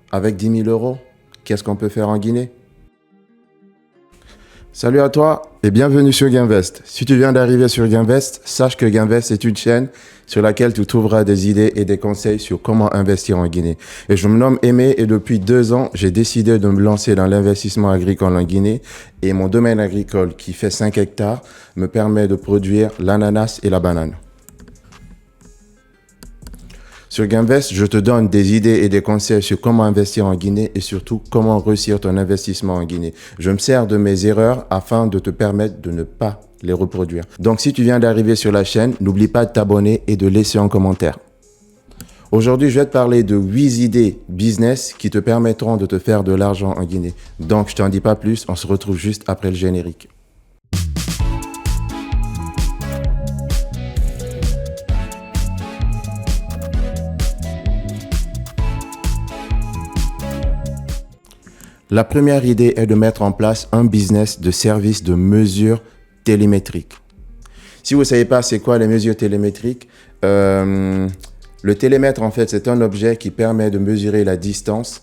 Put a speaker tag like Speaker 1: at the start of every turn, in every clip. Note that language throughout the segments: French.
Speaker 1: Avec 10 000 euros, qu'est-ce qu'on peut faire en Guinée? Salut à toi et bienvenue sur Gainvest. Si tu viens d'arriver sur Gainvest, sache que Gainvest est une chaîne sur laquelle tu trouveras des idées et des conseils sur comment investir en Guinée. Et je me nomme Aimé et depuis 2 ans, j'ai décidé de me lancer dans l'investissement agricole en Guinée et mon domaine agricole qui fait 5 hectares me permet de produire l'ananas et la banane. Sur Gainvest, je te donne des idées et des conseils sur comment investir en Guinée et surtout comment réussir ton investissement en Guinée. Je me sers de mes erreurs afin de te permettre de ne pas les reproduire. Donc si tu viens d'arriver sur la chaîne, n'oublie pas de t'abonner et de laisser un commentaire. Aujourd'hui, je vais te parler de 8 idées business qui te permettront de te faire de l'argent en Guinée. Donc je t'en dis pas plus, on se retrouve juste après le générique. La première idée est de mettre en place un business de service de mesure télémétrique. Si vous ne savez pas c'est quoi les mesures télémétriques, le télémètre en fait c'est un objet qui permet de mesurer la distance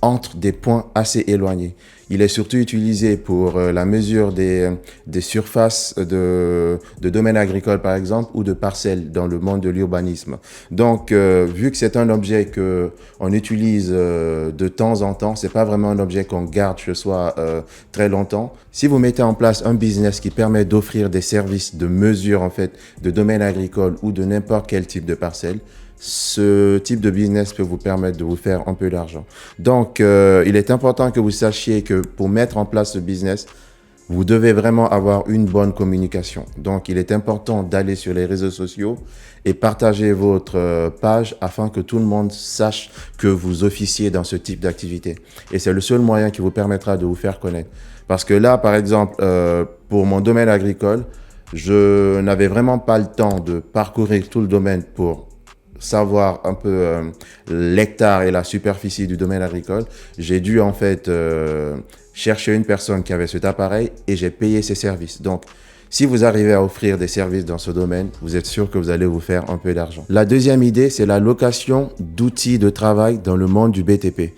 Speaker 1: entre des points assez éloignés. Il est surtout utilisé pour la mesure des surfaces de domaines agricoles par exemple ou de parcelles dans le monde de l'urbanisme. Donc vu que c'est un objet qu'on utilise de temps en temps, c'est pas vraiment un objet qu'on garde chez soi très longtemps. Si vous mettez en place un business qui permet d'offrir des services de mesure en fait de domaine agricole ou de n'importe quel type de parcelle, ce type de business peut vous permettre de vous faire un peu d'argent. Donc, il est important que vous sachiez que pour mettre en place ce business, vous devez vraiment avoir une bonne communication. Donc, il est important d'aller sur les réseaux sociaux et partager votre page afin que tout le monde sache que vous officiez dans ce type d'activité. Et c'est le seul moyen qui vous permettra de vous faire connaître. Parce que là, par exemple, pour mon domaine agricole, je n'avais vraiment pas le temps de parcourir tout le domaine pour savoir un peu l'hectare et la superficie du domaine agricole. J'ai dû en fait chercher une personne qui avait cet appareil et j'ai payé ses services. Donc, si vous arrivez à offrir des services dans ce domaine, vous êtes sûr que vous allez vous faire un peu d'argent. La deuxième idée, c'est la location d'outils de travail dans le monde du BTP.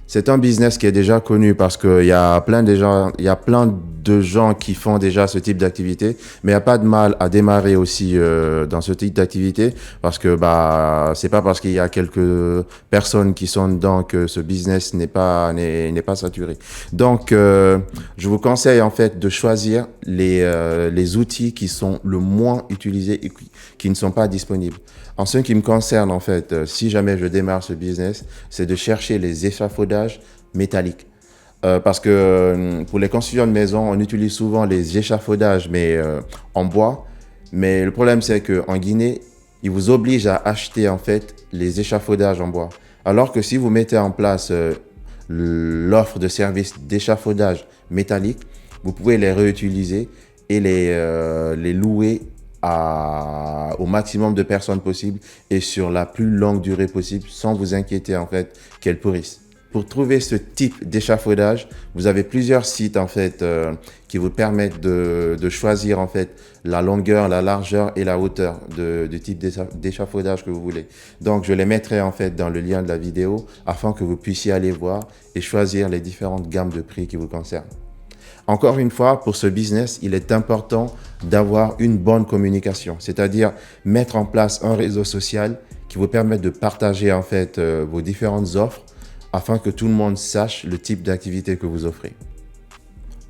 Speaker 1: C'est un business qui est déjà connu parce qu'il y a plein de gens qui font déjà ce type d'activité, mais il n'y a pas de mal à démarrer aussi dans ce type d'activité parce que c'est pas parce qu'il y a quelques personnes qui sont dedans que ce business n'est pas saturé. Donc je vous conseille en fait de choisir les outils qui sont le moins utilisés et qui ne sont pas disponibles. En ce qui me concerne, en fait, si jamais je démarre ce business, c'est de chercher les échafaudages métalliques. Parce que pour les constructions de maisons, on utilise souvent les échafaudages, mais en bois. Mais le problème, c'est qu'en Guinée, ils vous obligent à acheter, en fait, les échafaudages en bois. Alors que si vous mettez en place l'offre de services d'échafaudage métallique, vous pouvez les réutiliser et les louer au maximum de personnes possible et sur la plus longue durée possible sans vous inquiéter en fait qu'elles pourrissent. Pour trouver ce type d'échafaudage, vous avez plusieurs sites en fait qui vous permettent de choisir en fait la longueur, la largeur et la hauteur du type d'échafaudage que vous voulez. Donc je les mettrai en fait dans le lien de la vidéo afin que vous puissiez aller voir et choisir les différentes gammes de prix qui vous concernent. Encore une fois, pour ce business, il est important d'avoir une bonne communication, c'est-à-dire mettre en place un réseau social qui vous permette de partager en fait vos différentes offres afin que tout le monde sache le type d'activité que vous offrez.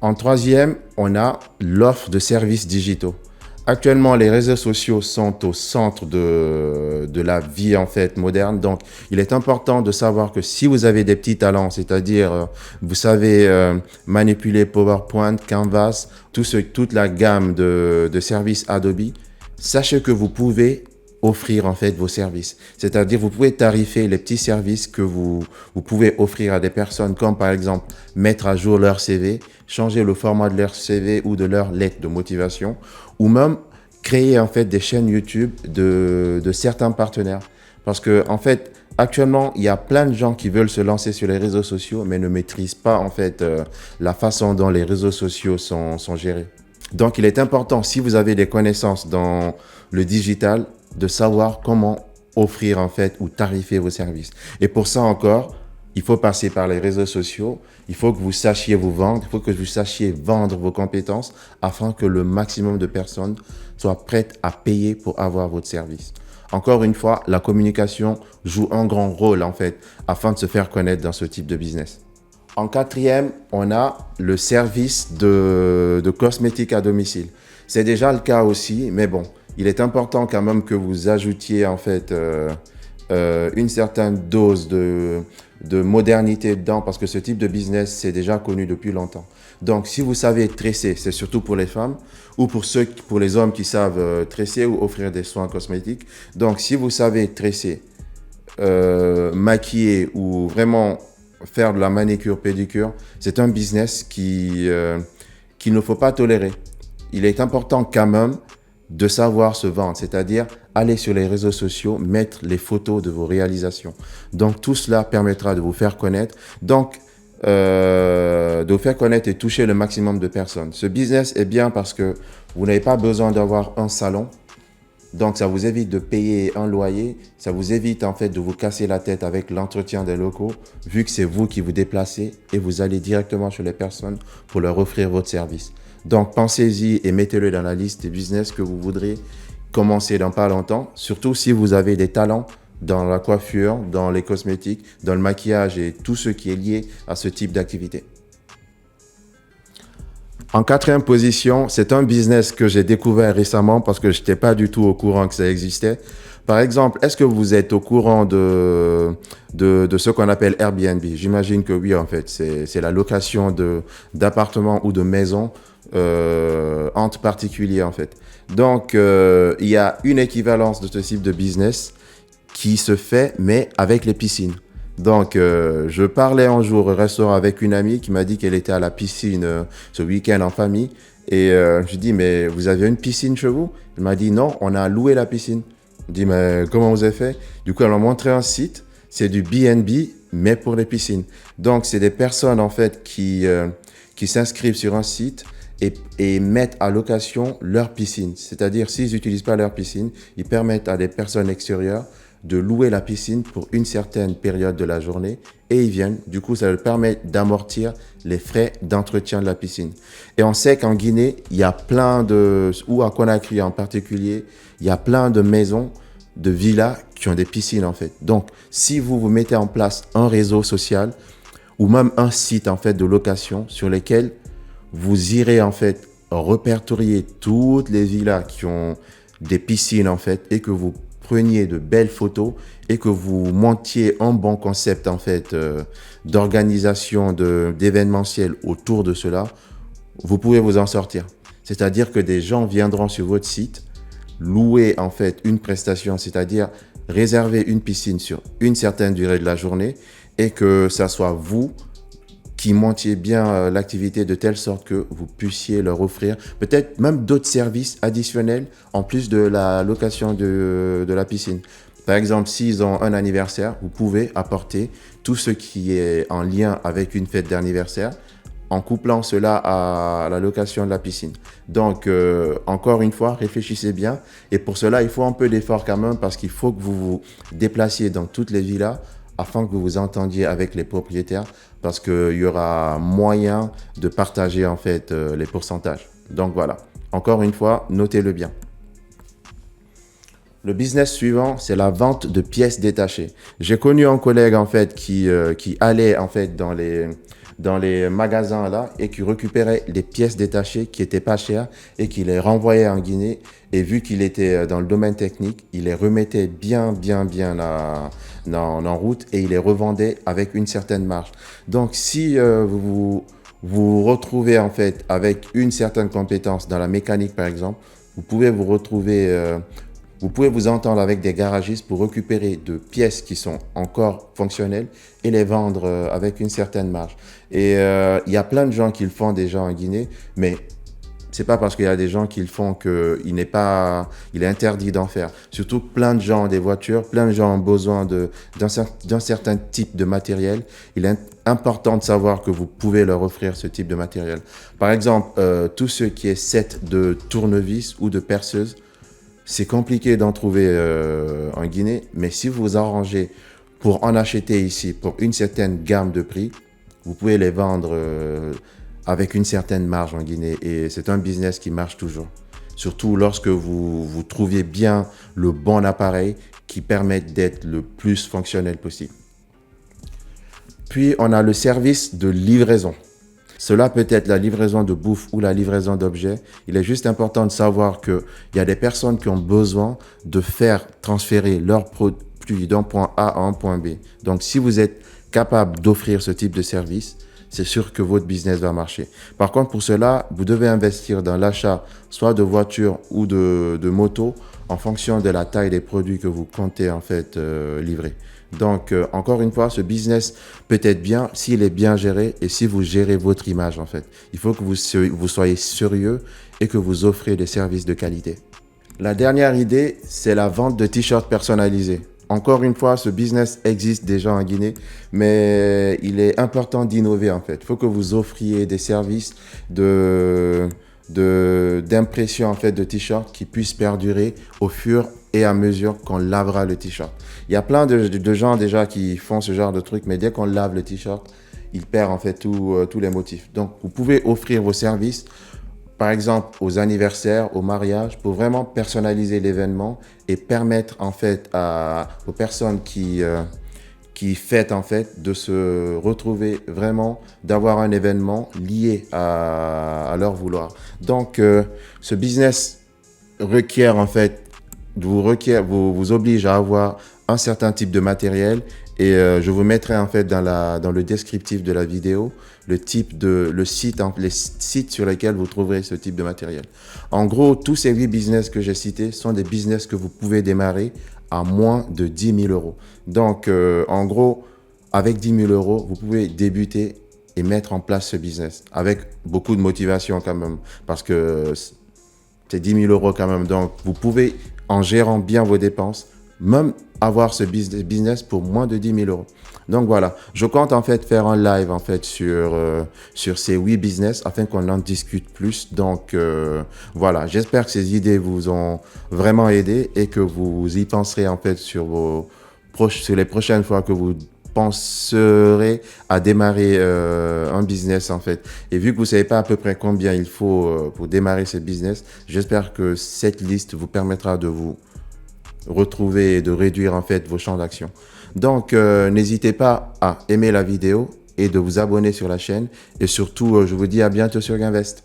Speaker 1: En troisième, on a l'offre de services digitaux. Actuellement, les réseaux sociaux sont au centre de la vie en fait moderne. Donc, il est important de savoir que si vous avez des petits talents, c'est-à-dire vous savez manipuler PowerPoint, Canvas, toute la gamme de services Adobe, sachez que vous pouvez offrir en fait vos services. C'est-à-dire vous pouvez tarifer les petits services que vous pouvez offrir à des personnes comme par exemple mettre à jour leur CV, changer le format de leur CV ou de leur lettre de motivation ou même créer en fait des chaînes YouTube de certains partenaires. Parce que en fait, actuellement, il y a plein de gens qui veulent se lancer sur les réseaux sociaux mais ne maîtrisent pas en fait la façon dont les réseaux sociaux sont gérés. Donc, il est important, si vous avez des connaissances dans le digital, de savoir comment offrir en fait ou tarifer vos services. Et pour ça encore, il faut passer par les réseaux sociaux, il faut que vous sachiez vous vendre, il faut que vous sachiez vendre vos compétences afin que le maximum de personnes soient prêtes à payer pour avoir votre service. Encore une fois, la communication joue un grand rôle en fait afin de se faire connaître dans ce type de business. En quatrième, on a le service de cosmétiques à domicile. C'est déjà le cas aussi, mais bon, il est important quand même que vous ajoutiez en fait une certaine dose de modernité dedans parce que ce type de business, c'est déjà connu depuis longtemps. Donc, si vous savez tresser, c'est surtout pour les femmes ou pour les hommes qui savent tresser ou offrir des soins cosmétiques. Donc, si vous savez tresser, maquiller ou vraiment faire de la manicure, pédicure, c'est un business qu'il ne faut pas tolérer. Il est important quand même de savoir se vendre, c'est-à-dire aller sur les réseaux sociaux, mettre les photos de vos réalisations. Donc, tout cela permettra de vous faire connaître. Donc, de vous faire connaître et toucher le maximum de personnes. Ce business est bien parce que vous n'avez pas besoin d'avoir un salon. Donc, ça vous évite de payer un loyer. Ça vous évite en fait de vous casser la tête avec l'entretien des locaux, vu que c'est vous qui vous déplacez et vous allez directement chez les personnes pour leur offrir votre service. Donc, pensez-y et mettez-le dans la liste des business que vous voudrez commencer dans pas longtemps, surtout si vous avez des talents dans la coiffure, dans les cosmétiques, dans le maquillage et tout ce qui est lié à ce type d'activité. En quatrième position, c'est un business que j'ai découvert récemment parce que je n'étais pas du tout au courant que ça existait. Par exemple, est-ce que vous êtes au courant de ce qu'on appelle Airbnb? J'imagine que oui, en fait. C'est la location d'appartements ou de maisons entre particuliers, en fait. Donc, il y a une équivalence de ce type de business qui se fait, mais avec les piscines. Donc, je parlais un jour au restaurant avec une amie qui m'a dit qu'elle était à la piscine ce week-end en famille. Et je lui ai dit, mais vous avez une piscine chez vous? Elle m'a dit, non, on a loué la piscine. Je lui ai dit, mais comment vous avez fait? Du coup, elle m'a montré un site. C'est du B&B, mais pour les piscines. Donc, c'est des personnes, en fait, qui s'inscrivent sur un site et mettent à location leur piscine. C'est-à-dire, s'ils n'utilisent pas leur piscine, ils permettent à des personnes extérieures de louer la piscine pour une certaine période de la journée et ils viennent. Du coup, ça leur permet d'amortir les frais d'entretien de la piscine. Et on sait qu'en Guinée, il y a ou à Conakry en particulier, il y a plein de maisons, de villas qui ont des piscines en fait. Donc, si vous mettez en place un réseau social ou même un site en fait de location sur lesquels vous irez en fait répertorier toutes les villas qui ont des piscines en fait et que vous preniez de belles photos et que vous montiez un bon concept en fait d'organisation d'événementiel autour de cela, vous pouvez vous en sortir. C'est-à-dire que des gens viendront sur votre site, louer en fait une prestation, c'est-à-dire réserver une piscine sur une certaine durée de la journée et que ça soit vous qui montiez bien l'activité de telle sorte que vous puissiez leur offrir peut-être même d'autres services additionnels en plus de la location de la piscine. Par exemple, s'ils ont un anniversaire, vous pouvez apporter tout ce qui est en lien avec une fête d'anniversaire en couplant cela à la location de la piscine. Donc, encore une fois, réfléchissez bien. Et pour cela, il faut un peu d'effort quand même parce qu'il faut que vous vous déplaciez dans toutes les villas afin que vous vous entendiez avec les propriétaires parce qu'il y aura moyen de partager en fait les pourcentages. Donc voilà, encore une fois, notez-le bien. Le business suivant, c'est la vente de pièces détachées. J'ai connu un collègue en fait qui allait en fait dans les magasins là et qui récupérait des pièces détachées qui étaient pas chères et qui les renvoyait en Guinée. Et vu qu'il était dans le domaine technique, il les remettait bien en route et il les revendait avec une certaine marge. Donc, si vous retrouvez en fait avec une certaine compétence dans la mécanique par exemple, vous pouvez vous retrouver, vous pouvez vous entendre avec des garagistes pour récupérer de pièces qui sont encore fonctionnelles et les vendre avec une certaine marge. Et il y a plein de gens qui le font déjà en Guinée, mais c'est pas parce qu'il y a des gens qui le font qu'il est interdit d'en faire. Surtout que plein de gens ont des voitures, plein de gens ont besoin d'un certain type de matériel. Il est important de savoir que vous pouvez leur offrir ce type de matériel. Par exemple, tout ce qui est set de tournevis ou de perceuse, C'est compliqué d'en trouver en Guinée, mais si vous vous arrangez pour en acheter ici pour une certaine gamme de prix, vous pouvez les vendre avec une certaine marge en Guinée. Et c'est un business qui marche toujours. Surtout lorsque vous trouviez bien le bon appareil qui permette d'être le plus fonctionnel possible. Puis, on a le service de livraison. Cela peut être la livraison de bouffe ou la livraison d'objets. Il est juste important de savoir qu'il y a des personnes qui ont besoin de faire transférer leurs produits d'un point A à un point B. Donc, si vous êtes capable d'offrir ce type de service, c'est sûr que votre business va marcher. Par contre, pour cela, vous devez investir dans l'achat soit de voitures ou de motos en fonction de la taille des produits que vous comptez en fait livrer. Donc, encore une fois, ce business peut être bien s'il est bien géré et si vous gérez votre image en fait. Il faut que vous soyez sérieux et que vous offrez des services de qualité. La dernière idée, c'est la vente de t-shirts personnalisés. Encore une fois, ce business existe déjà en Guinée, mais il est important d'innover en fait. Il faut que vous offriez des services d'impression en fait de t-shirts qui puissent perdurer au fur et à mesure qu'on lavera le t-shirt. Il y a plein de gens déjà qui font ce genre de truc, mais dès qu'on lave le t-shirt, il perd en fait tous les motifs. Donc, vous pouvez offrir vos services, par exemple aux anniversaires, aux mariages, pour vraiment personnaliser l'événement et permettre en fait aux personnes qui fêtent en fait de se retrouver vraiment, d'avoir un événement lié à leur vouloir. Donc, ce business requiert en fait vous oblige à avoir un certain type de matériel et je vous mettrai en fait dans le descriptif de la vidéo les sites sur lesquels vous trouverez ce type de matériel. En gros, tous ces 8 business que j'ai cités sont des business que vous pouvez démarrer à moins de 10 000 euros. Donc, en gros, avec 10 000 euros, vous pouvez débuter et mettre en place ce business avec beaucoup de motivation quand même parce que c'est 10 000 euros quand même. Donc, vous pouvez, en gérant bien vos dépenses, même avoir ce business pour moins de 10 000 euros. Donc voilà, je compte en fait faire un live en fait sur ces 8 business afin qu'on en discute plus. Donc voilà, j'espère que ces idées vous ont vraiment aidé et que vous y penserez en fait sur les prochaines fois que vous penserez à démarrer un business en fait. Et vu que vous savez pas à peu près combien il faut pour démarrer ce business, j'espère que cette liste vous permettra de vous retrouver et de réduire en fait vos champs d'action. Donc n'hésitez pas à aimer la vidéo et de vous abonner sur la chaîne et surtout je vous dis à bientôt sur Gainvest.